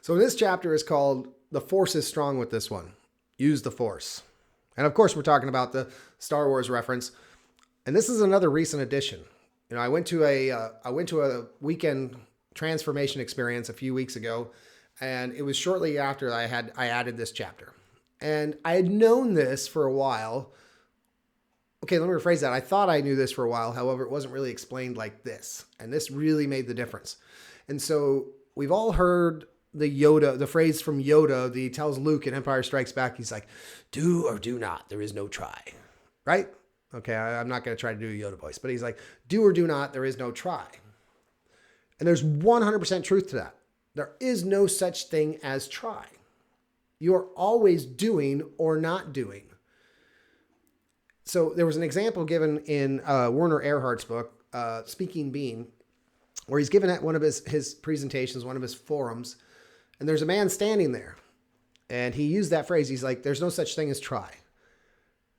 So this chapter is called The Force is Strong with this one. Use the Force. And of course, we're talking about the Star Wars reference. And this is another recent addition. You know, I went to a weekend transformation experience a few weeks ago, and it was shortly after I added this chapter. And I had known this for a while. Okay, let me rephrase that. I thought I knew this for a while. However, it wasn't really explained like this. And this really made the difference. And so we've all heard the phrase from Yoda, he tells Luke in Empire Strikes Back, he's like, do or do not, there is no try, right? Okay, I'm not going to try to do a Yoda voice, but he's like, do or do not, there is no try. And there's 100% truth to that. There is no such thing as try. You are always doing or not doing. So there was an example given in Werner Erhard's book, Speaking Being, where he's given at one of his presentations, one of his forums, and there's a man standing there. And he used that phrase. He's like, there's no such thing as try.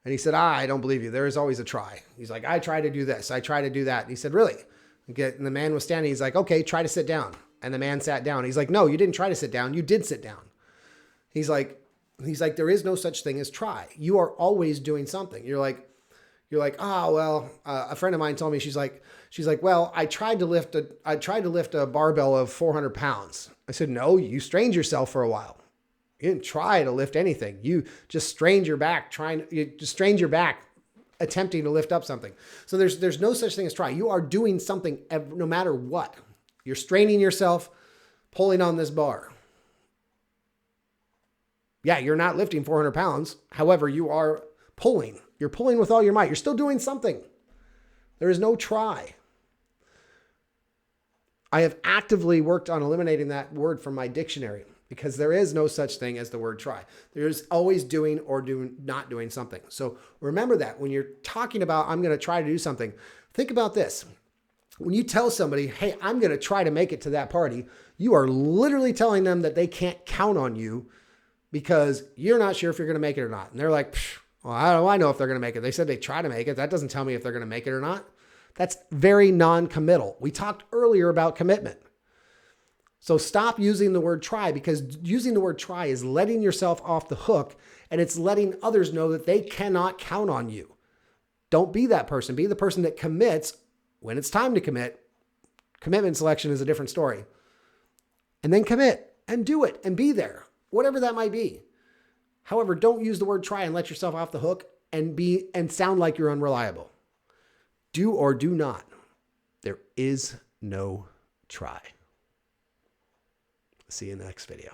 And he said, I don't believe you. There is always a try. He's like, I try to do this. I try to do that. And he said, really? And the man was standing. He's like, okay, try to sit down. And the man sat down. He's like, no, you didn't try to sit down. You did sit down. He's like, there is no such thing as try. You are always doing something. You're like, oh, well, a friend of mine told me, she's like, well, I tried to lift a barbell of 400 pounds. I said, no, you strained yourself for a while. You didn't try to lift anything. You just strained your back attempting to lift up something. So there's no such thing as try. You are doing something no matter what. You're straining yourself, pulling on this bar. Yeah, you're not lifting 400 pounds. However, you are pulling. You're pulling with all your might. You're still doing something. There is no try. I have actively worked on eliminating that word from my dictionary because there is no such thing as the word try. There's always doing or not doing something. So remember that when you're talking about, I'm going to try to do something, think about this. When you tell somebody, hey, I'm going to try to make it to that party, you are literally telling them that they can't count on you because you're not sure if you're going to make it or not. And they're like, well, how do I know if they're going to make it? They said they try to make it. That doesn't tell me if they're going to make it or not. That's very non-committal. We talked earlier about commitment. So stop using the word try, because using the word try is letting yourself off the hook, and it's letting others know that they cannot count on you. Don't be that person. Be the person that commits when it's time to commit. Commitment selection is a different story. And then commit and do it and be there, whatever that might be. However, don't use the word try and let yourself off the hook and sound like you're unreliable. Do or do not. There is no try. See you in the next video.